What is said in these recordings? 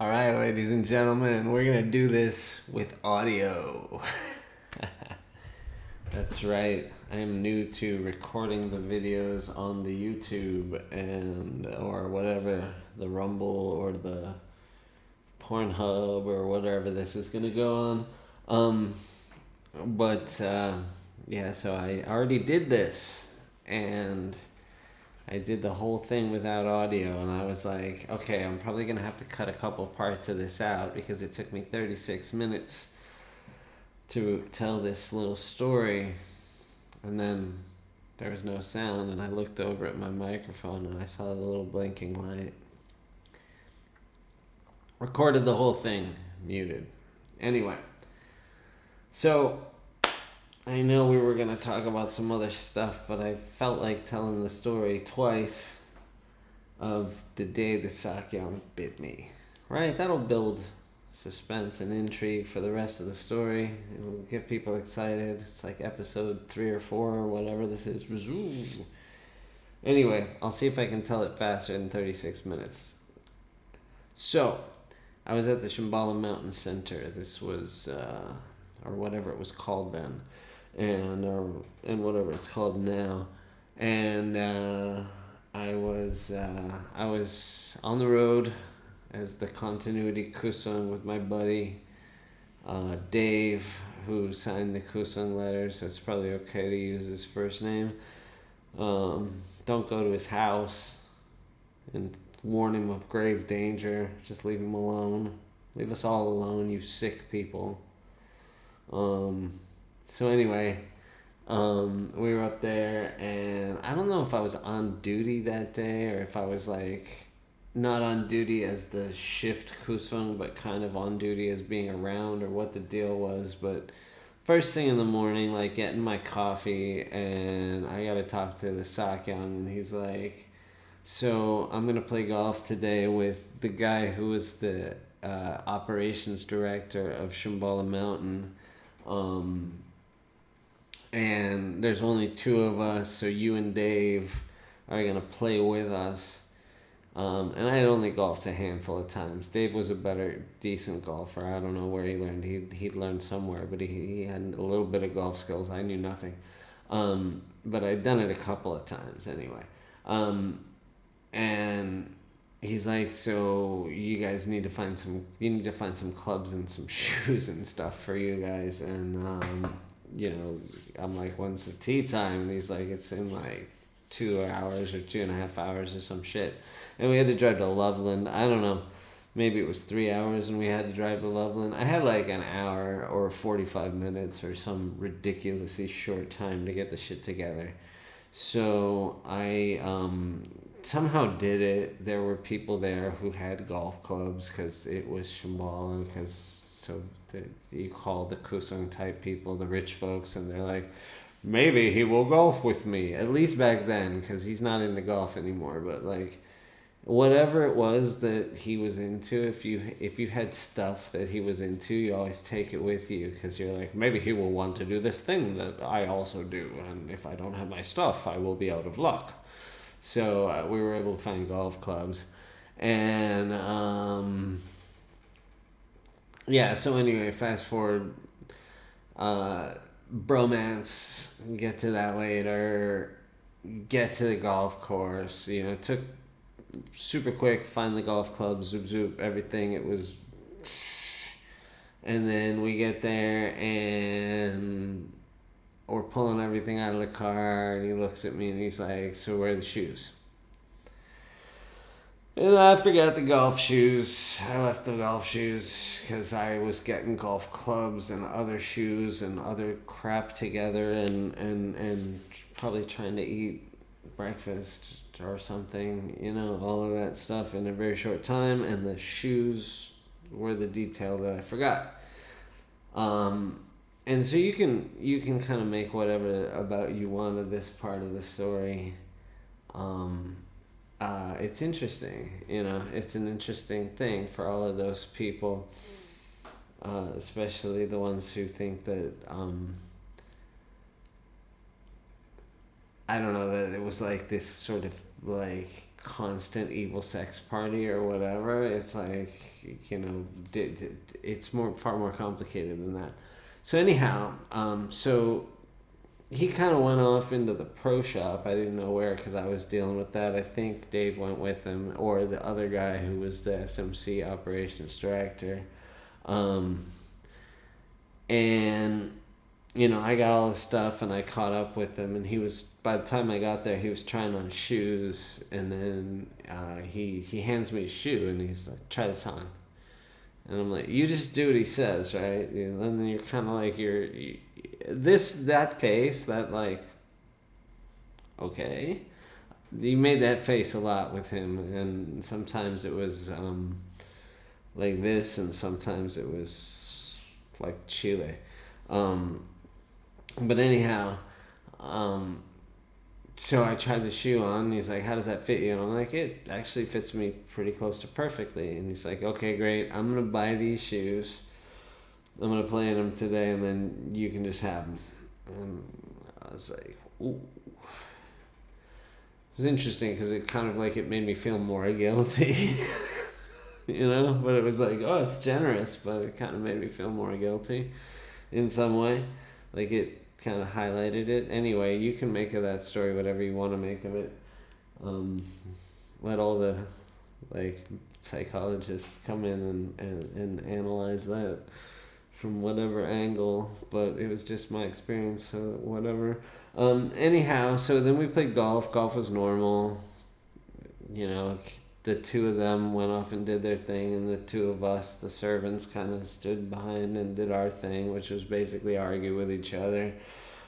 All right, ladies and gentlemen, we're going to do this with audio. That's right. I am new to recording the videos on the YouTube or whatever, the Rumble or the Pornhub or whatever this is going to go on. Yeah, so I already did this, and I did the whole thing without audio, and I was like, okay, I'm probably going to have to cut a couple parts of this out because it took me 36 minutes to tell this little story, and then there was no sound, and I looked over at my microphone, and I saw the little blinking light. Recorded the whole thing, muted. Anyway, so I know we were going to talk about some other stuff, but I felt like telling the story twice of the day the Sakyong bit me. Right? That'll build suspense and intrigue for the rest of the story. It'll get people excited. It's like episode 3 or 4 or whatever this is. Anyway, I'll see if I can tell it faster than 36 minutes. So, I was at the Shambhala Mountain Center. This was, or whatever it was called then. And whatever it's called now, and I was on the road as the continuity kusung with my buddy Dave, who signed the kusung letter, so it's probably okay to use his first name. Don't go to his house and warn him of grave danger. Just leave him alone. Leave us all alone, you sick people. So anyway, we were up there, and I don't know if I was on duty that day or if I was like not on duty as the shift kusung, but kind of on duty as being around, or what the deal was. But first thing in the morning, like getting my coffee, and I got to talk to the Sakyong, and he's like, so I'm going to play golf today with the guy who was the operations director of Shambhala Mountain. And there's only 2 of us, so you and Dave are going to play with us. And I had only golfed a handful of times. Dave was a decent golfer. I don't know where he learned. He'd learned somewhere, but he had a little bit of golf skills. I knew nothing. But I'd done it a couple of times anyway. And he's like, so you guys need to find some clubs and some shoes and stuff for you guys. And, I'm like, when's the tee time? And he's like, it's in like 2 hours or 2.5 hours or some shit. And we had to drive to Loveland. I don't know. Maybe it was 3 hours and we had to drive to Loveland. I had like an hour or 45 minutes or some ridiculously short time to get the shit together. So I somehow did it. There were people there who had golf clubs because it was Shambhala, you call the kusung type people the rich folks, and they're like, maybe he will golf with me. At least back then, because he's not into golf anymore. But like, whatever it was that he was into, if you had stuff that he was into, you always take it with you, because you're like, maybe he will want to do this thing that I also do, and if I don't have my stuff, I will be out of luck. So we were able to find golf clubs, and so anyway, fast forward, bromance, get to that later, get to the golf course, took super quick, find the golf club, zoop zoop, everything, it was, and then we get there, and we're pulling everything out of the car, and he looks at me, and he's like, so where are the shoes? And I forgot the golf shoes. I left the golf shoes because I was getting golf clubs and other shoes and other crap together, and probably trying to eat breakfast or something, all of that stuff in a very short time, and the shoes were the detail that I forgot. And so you can kind of make whatever about you want of this part of the story. It's interesting, it's an interesting thing for all of those people, especially the ones who think that, I don't know, that it was like this sort of like constant evil sex party or whatever. It's like, it's far more complicated than that. So anyhow, so he kind of went off into the pro shop. I didn't know where because I was dealing with that. I think Dave went with him, or the other guy who was the SMC operations director. And I got all the stuff and I caught up with him, and by the time I got there, he was trying on shoes, and then he hands me a shoe and he's like, try this on. And I'm like, you just do what he says, right? And then you're kind of like, that face, that like, okay. You made that face a lot with him, and sometimes it was like this, and sometimes it was like Chile. But anyhow, so I tried the shoe on, and he's like, how does that fit you? And I'm like, it actually fits me pretty close to perfectly. And he's like, okay, great. I'm going to buy these shoes. I'm going to play in them today, and then you can just have them. And I was like, ooh. It was interesting because it kind of like, it made me feel more guilty, but it was like, oh, it's generous, but it kind of made me feel more guilty in some way. Like, it kind of highlighted it. Anyway, you can make of that story whatever you want to make of it. Let all the psychologists come in and analyze that from whatever angle, but it was just my experience, so whatever. Anyhow, so then we played golf. Golf was normal. The two of them went off and did their thing, and the two of us, the servants, kind of stood behind and did our thing, which was basically argue with each other.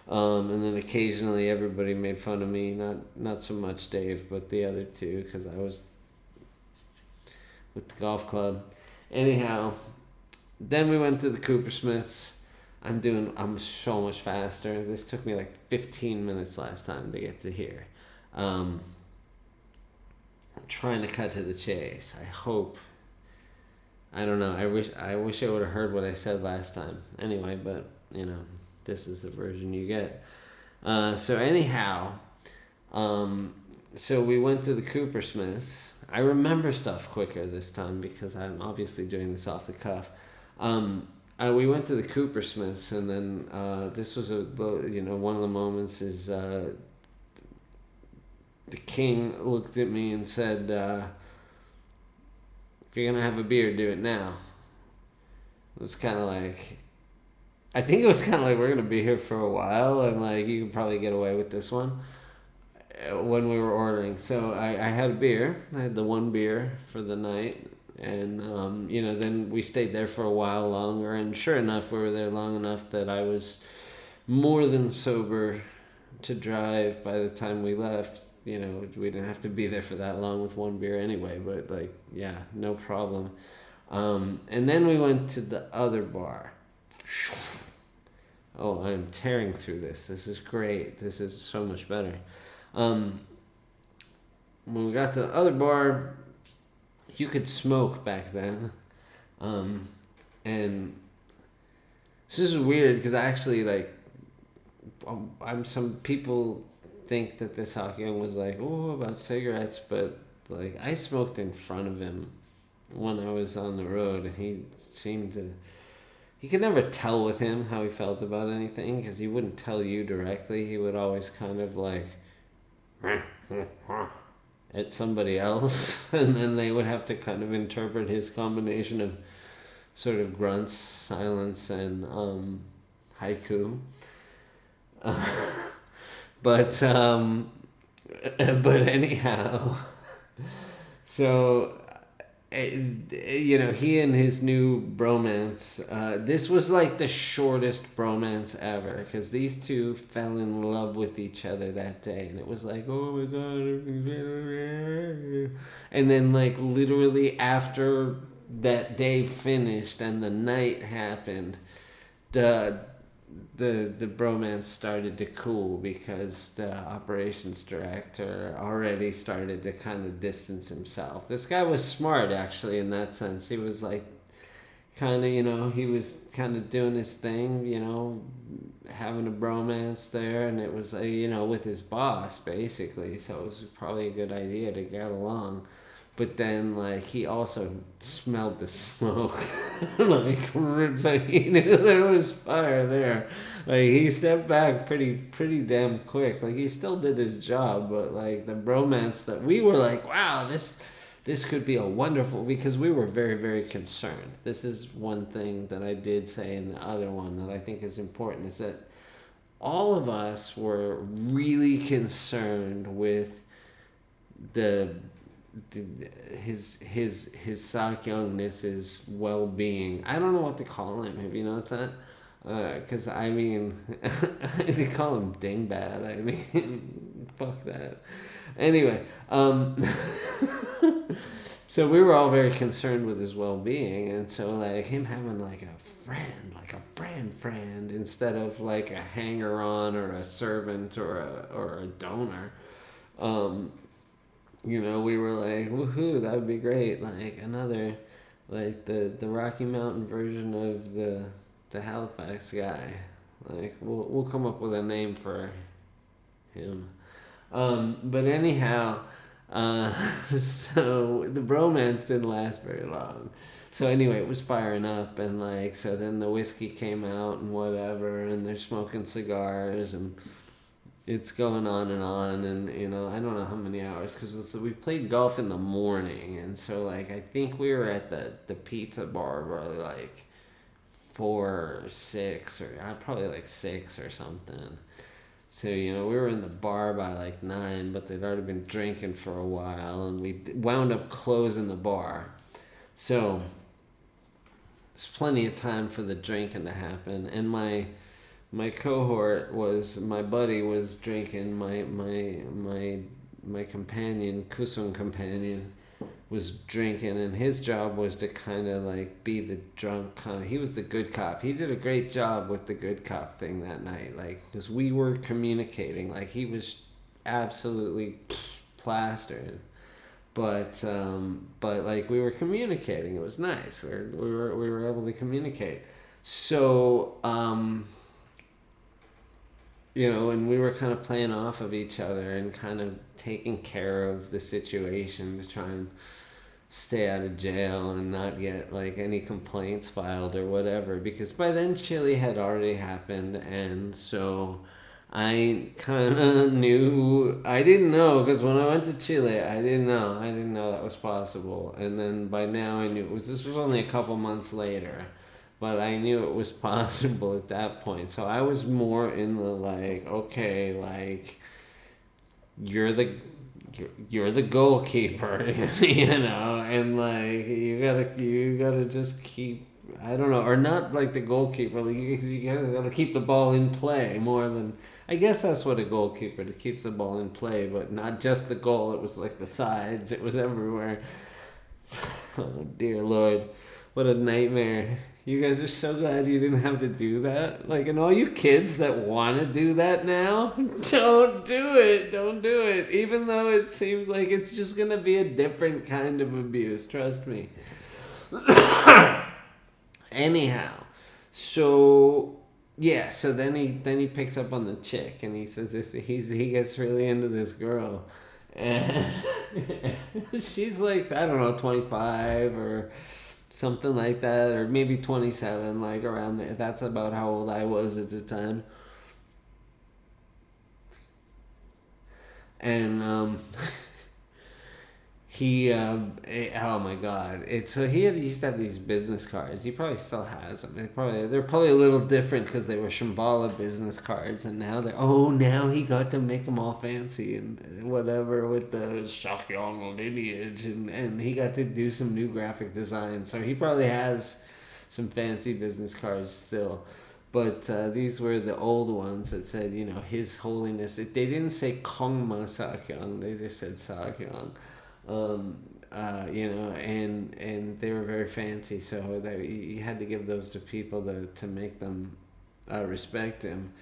And then occasionally everybody made fun of me, not so much Dave, but the other two, because I was with the golf club. Anyhow, then we went to the Coopersmiths. I'm so much faster. This took me like 15 minutes last time to get to here. I'm trying to cut to the chase. I don't know. I wish I would have heard what I said last time. Anyway, but this is the version you get. So anyhow, so we went to the Coopersmiths. I remember stuff quicker this time because I'm obviously doing this off the cuff. We went to the Coopersmiths, and then this was one of the moments is the king looked at me and said, if you're gonna have a beer, do it now. It was kind of like, I think it was kind of like, we're gonna be here for a while, and like, you can probably get away with this one when we were ordering. So I had a beer. I had the one beer for the night, and then we stayed there for a while longer, and sure enough, we were there long enough that I was more than sober to drive by the time we left. We didn't have to be there for that long with one beer anyway, but like, yeah, no problem. And then we went to the other bar. Oh, I'm tearing through this. This is great. This is so much better. When we got to the other bar, you could smoke back then. And this is weird because I actually some people think that the Sakyong was like, oh, about cigarettes, but like, I smoked in front of him when I was on the road, and he could never tell with him how he felt about anything, because he wouldn't tell you directly. He would always kind of like at somebody else, and then they would have to kind of interpret his combination of sort of grunts, silence, and haiku. But anyhow, so he and his new bromance, this was like the shortest bromance ever, because these two fell in love with each other that day, and it was like, oh my god, and then like literally after that day finished and the night happened, the bromance started to cool, because the operations director already started to kind of distance himself. This guy was smart, actually, in that sense. He was like, kind of, you know, he was kind of doing his thing, you know, having a bromance there, and it was, you know, with his boss, basically, so it was probably a good idea to get along. But then, like, he also smelled the smoke. Like, so he knew there was fire there. Like, he stepped back pretty damn quick. Like, he still did his job, but, like, the bromance that we were like, wow, this could be a wonderful, because we were very, very concerned. This is one thing that I did say in the other one that I think is important, is that all of us were really concerned with the his Sakyongness's well-being. I don't know what to call him. Have you noticed that? Because I mean, they call him Dingbat. I mean, fuck that. Anyway, so we were all very concerned with his well-being, and so like him having like a friend instead of like a hanger-on or a servant or a donor. You know, we were like, woohoo, that would be great. Like another, like the Rocky Mountain version of the Halifax guy. Like we'll come up with a name for him. But anyhow, so the bromance didn't last very long. So anyway, it was firing up, and like, so then the whiskey came out and whatever, and they're smoking cigars, and it's going on, and you know, I don't know how many hours, because we played golf in the morning, and so like I think we were at the pizza bar probably like 4 or 6, or probably like 6 or something. So, you know, we were in the bar by like 9, but they'd already been drinking for a while, and we wound up closing the bar. So there's plenty of time for the drinking to happen, and my cohort was, my buddy was drinking, my companion, Kusung companion, was drinking, and his job was to kind of like be the drunk kind of, he was the good cop. He did a great job with the good cop thing that night, like, because we were communicating, like he was absolutely plastered, but like we were communicating. It was nice. We were able to communicate. So you know, and we were kind of playing off of each other and kind of taking care of the situation to try and stay out of jail and not get like any complaints filed or whatever, because by then Chile had already happened, and so I kind of knew, I didn't know, because when I went to Chile I didn't know that was possible, and then by now I knew this was only a couple months later, but I knew it was possible at that point. So I was more in the like, okay, like you're the goalkeeper, you know, and like you gotta just keep, I don't know, or not like the goalkeeper, like you gotta keep the ball in play more than, I guess that's what a goalkeeper, that keeps the ball in play, but not just the goal. It was like the sides, it was everywhere. Oh dear Lord, what a nightmare. You guys are so glad you didn't have to do that. Like, and all you kids that want to do that now, don't do it. Don't do it. Even though it seems like it's just going to be a different kind of abuse. Trust me. Anyhow, so yeah, so then he picks up on the chick, and he says he gets really into this girl, and she's like, I don't know, 25 or something like that, or maybe 27, like around there. That's about how old I was at the time. And he oh my god, it's so he used to have these business cards. He probably still has them. They're probably a little different because they were Shambhala business cards, and now he got to make them all fancy and whatever with the Sakyong lineage, and he got to do some new graphic design. So he probably has some fancy business cards still. But these were the old ones that said, you know, His Holiness. They didn't say Kongma Sakyong. They just said Sakyong. You know, and they were very fancy, so that you had to give those to people to make them respect him.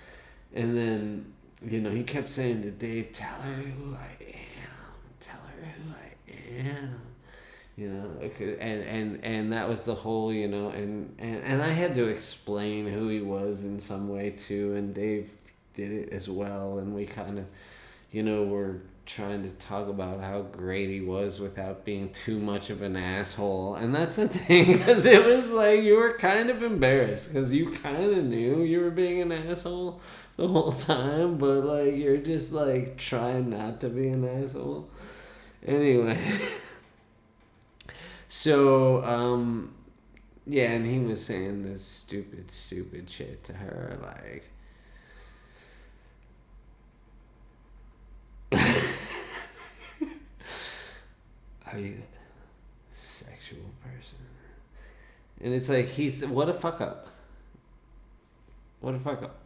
And then, you know, he kept saying to Dave, tell her who I am, and that was the whole, and I had to explain who he was in some way too, and Dave did it as well, and we kind of, were trying to talk about how great he was without being too much of an asshole. And that's the thing, because it was like you were kind of embarrassed because you kind of knew you were being an asshole the whole time, but like you're just like trying not to be an asshole. Anyway. So, yeah, and he was saying this stupid shit to her, like, are you a sexual person? And it's like, what a fuck up. What a fuck up.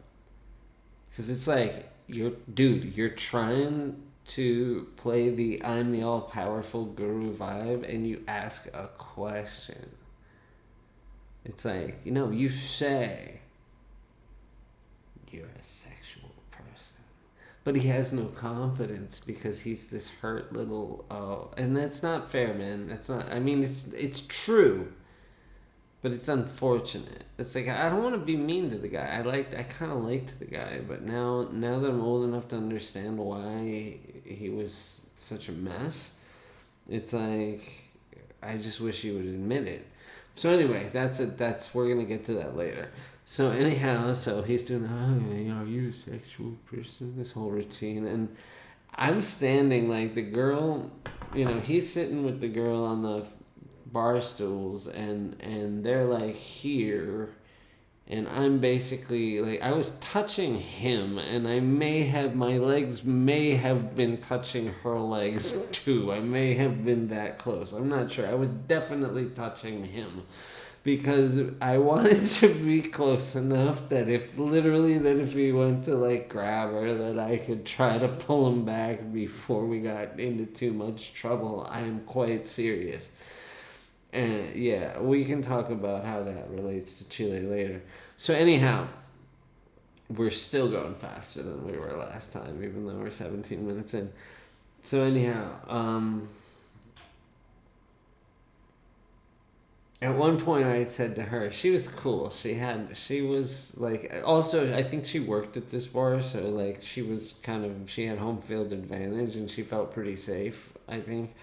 Because it's like, you're trying to play the I'm the all-powerful guru vibe, and you ask a question. It's like, you say you're a sexual person, but he has no confidence because he's this hurt little, and that's not fair, man. That's not, I mean, it's true, but it's unfortunate. It's like, I don't want to be mean to the guy. I kind of liked the guy, but now that I'm old enough to understand why he was such a mess, it's like, I just wish he would admit it. So anyway, we're going to get to that later. So anyhow, he's doing, are you a sexual person? This whole routine. And I'm standing like the girl, he's sitting with the girl on the bar stools, and they're like here, and I'm basically like, I was touching him, and my legs may have been touching her legs too. I may have been that close. I'm not sure. I was definitely touching him because I wanted to be close enough that if he went to like grab her, that I could try to pull him back before we got into too much trouble. I am quite serious. And yeah, we can talk about how that relates to Chile later. So anyhow, we're still going faster than we were last time, even though we're 17 minutes in. So anyhow, at one point I said to her, she was cool. She was like, also I think she worked at this bar, so like she had home field advantage, and she felt pretty safe, I think.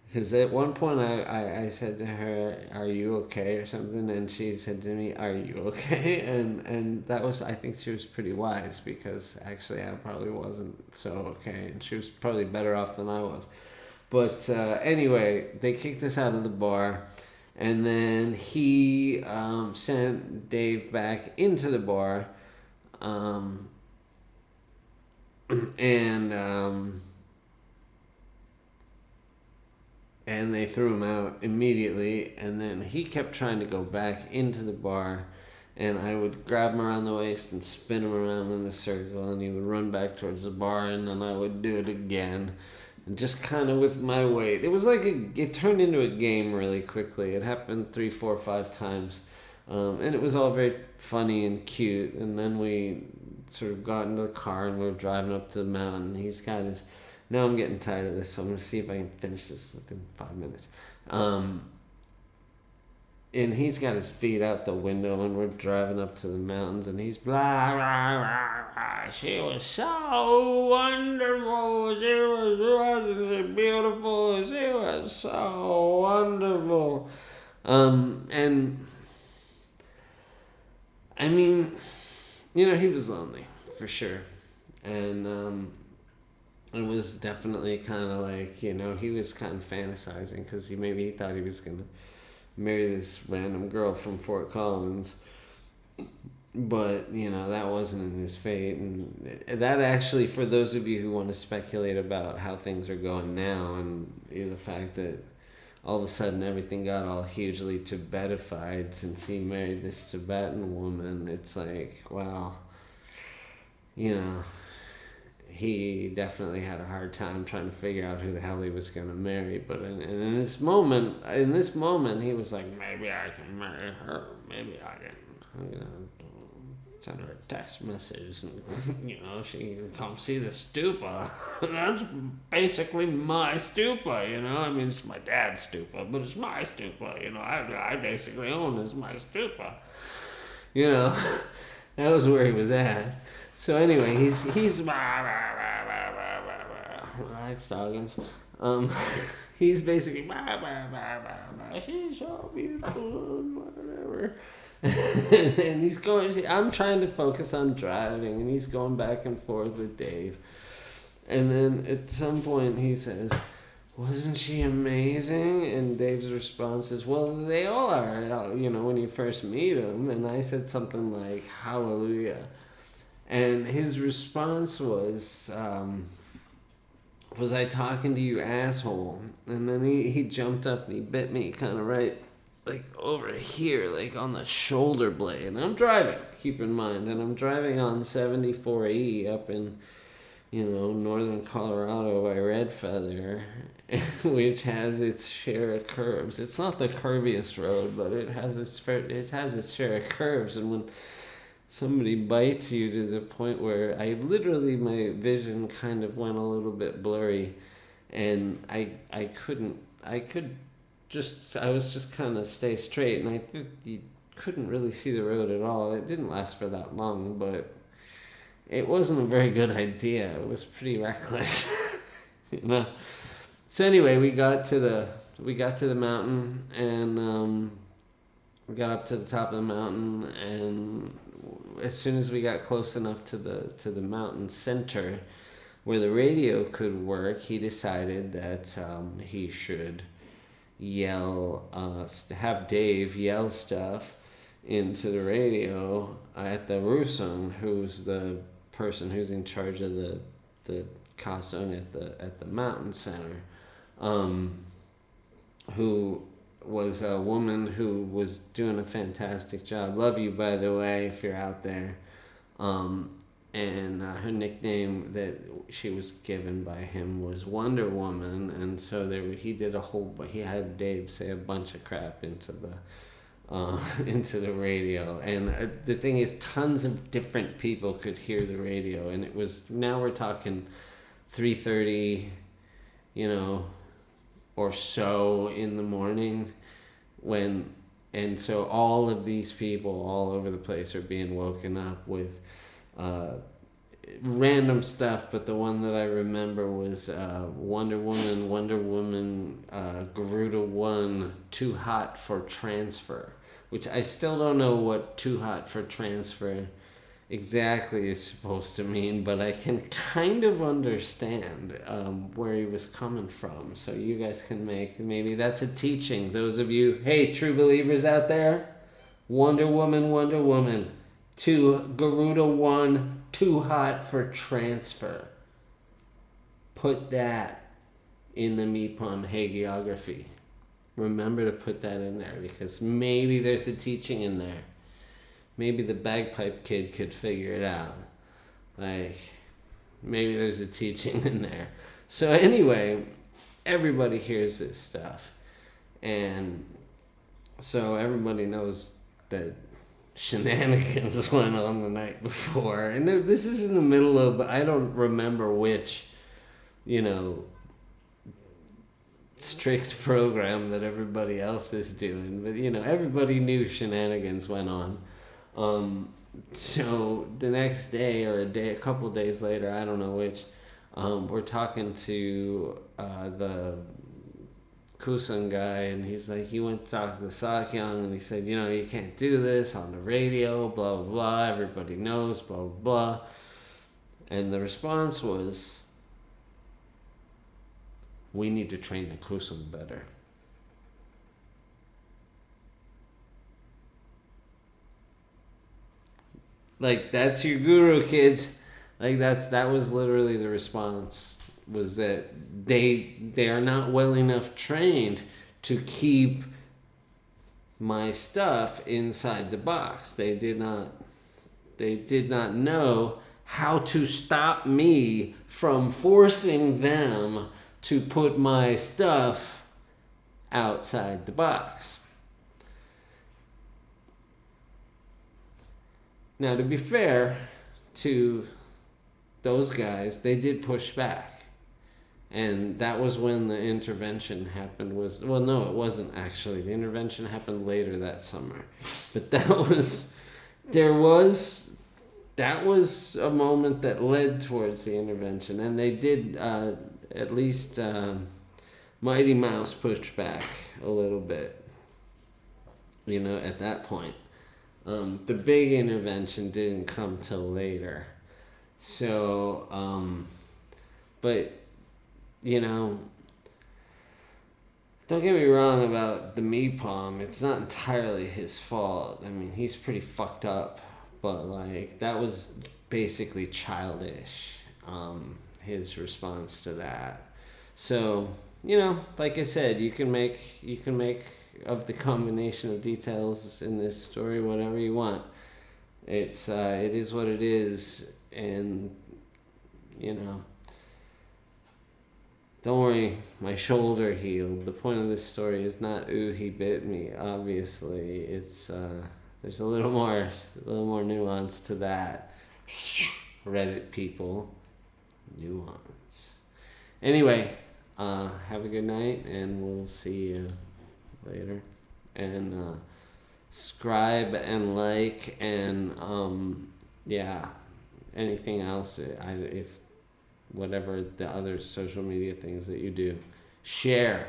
Because at one point I said to her, are you okay, or something, and she said to me, are you okay? And that was, I think she was pretty wise, because actually I probably wasn't so okay, and she was probably better off than I was. But anyway, they kicked us out of the bar, and then he sent Dave back into the bar, and they threw him out immediately, and then he kept trying to go back into the bar, and I would grab him around the waist and spin him around in a circle, and he would run back towards the bar, and then I would do it again, and just kind of with my weight. It was like it turned into a game really quickly. It happened 3, 4, 5 times, and it was all very funny and cute, and then we sort of got into the car, and we were driving up to the mountain. He's got his... Now I'm getting tired of this, so I'm going to see if I can finish this within 5 minutes. And he's got his feet out the window, and we're driving up to the mountains, and he's blah, blah, blah, blah. She was so wonderful. She wasn't beautiful. She was so wonderful. And I mean, he was lonely, for sure. And, it was definitely kind of like, he was kind of fantasizing, because he thought he was going to marry this random girl from Fort Collins. But, that wasn't in his fate. And that actually, for those of you who want to speculate about how things are going now, and the fact that all of a sudden everything got all hugely Tibetified since he married this Tibetan woman, it's like, well, he definitely had a hard time trying to figure out who the hell he was going to marry. But in this moment, he was like, maybe I can marry her. Maybe I can, sent her a text message, and, you know, she can come see the stupa. That's basically my stupa, you know. I mean, it's my dad's stupa, but it's my stupa, you know. I basically own it. It's my stupa. You know, that was where he was at. So anyway, he's relax, doggins. He's basically she's so beautiful, whatever. And he's going. I'm trying to focus on driving, and he's going back and forth with Dave. And then at some point he says, "Wasn't she amazing?" And Dave's response is, "Well, they all are, you know, when you first meet them." And I said something like, "Hallelujah." And his response was I talking to you, asshole? And then he jumped up and he bit me kind of right, like over here, like on the shoulder blade. And I'm driving, keep in mind, and I'm driving on 74E up in, you know, northern Colorado by Red Feather, which has its share of curves. It's not the curviest road, but it has its share of curves. And when somebody bites you to the point where I literally, my vision kind of went a little bit blurry, and I was just kind of stay straight, and I think you couldn't really see the road at all. It didn't last for that long, but it wasn't a very good idea. It was pretty reckless, you know. So anyway, we got to the mountain, and we got up to the top of the mountain, and as soon as we got close enough to the mountain center where the radio could work, he decided that he should have Dave yell stuff into the radio at the Rusung, who's the person who's in charge of the Kasung at the mountain center, who was a woman who was doing a fantastic job. Love you, by the way, if you're out there. And her nickname that she was given by him was Wonder Woman, and so he had Dave say a bunch of crap into the radio. And the thing is, tons of different people could hear the radio, and it was, now we're talking 3:30, you know, or so in the morning, and so all of these people all over the place are being woken up with random stuff, but the one that I remember was Wonder Woman, Garuda 1, Too Hot for Transfer, which I still don't know what Too Hot for Transfer exactly is supposed to mean, but I can kind of understand where he was coming from. So you guys can maybe that's a teaching. Those of you, hey, true believers out there, Wonder Woman, Garuda 1, Too Hot for Transfer. Put that in the Mipham hagiography. Remember to put that in there, because maybe there's a teaching in there. Maybe the bagpipe kid could figure it out. Like, maybe there's a teaching in there. So anyway, everybody hears this stuff. And so everybody knows that shenanigans went on the night before. And this is in the middle of, I don't remember which, you know, strict program that everybody else is doing. But, you know, everybody knew shenanigans went on. So the next day or a couple days later, I don't know which, we're talking to the Kusung guy, and he's like, he went to talk to Sakyong, and he said, you know, you can't do this on the radio, blah, blah, blah, everybody knows, blah, blah, blah. And the response was, we need to train the Kusung better. Like, that's your guru, kids. Like, that was literally the response, was that they are not well enough trained to keep my stuff inside the box. They did not know how to stop me from forcing them to put my stuff outside the box. Now, to be fair to those guys, they did push back. And that was when the intervention happened. Well, no, it wasn't actually. The intervention happened later that summer. But that was a moment that led towards the intervention. And they did, at least Mighty Mouse pushed back a little bit, at that point. The big intervention didn't come till later. So, but, don't get me wrong about the Mipham. It's not entirely his fault. I mean, he's pretty fucked up. But, that was basically childish, his response to that. So, like I said, you can make of the combination of details in this story whatever you want. It is what it is, and don't worry, my shoulder healed. The point of this story is not ooh he bit me. Obviously, it's there's a little more nuance to that. Reddit people, nuance. Anyway, have a good night, and we'll see you later. And subscribe and like, and anything else. If whatever the other social media things that you do, share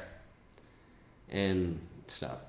and stuff.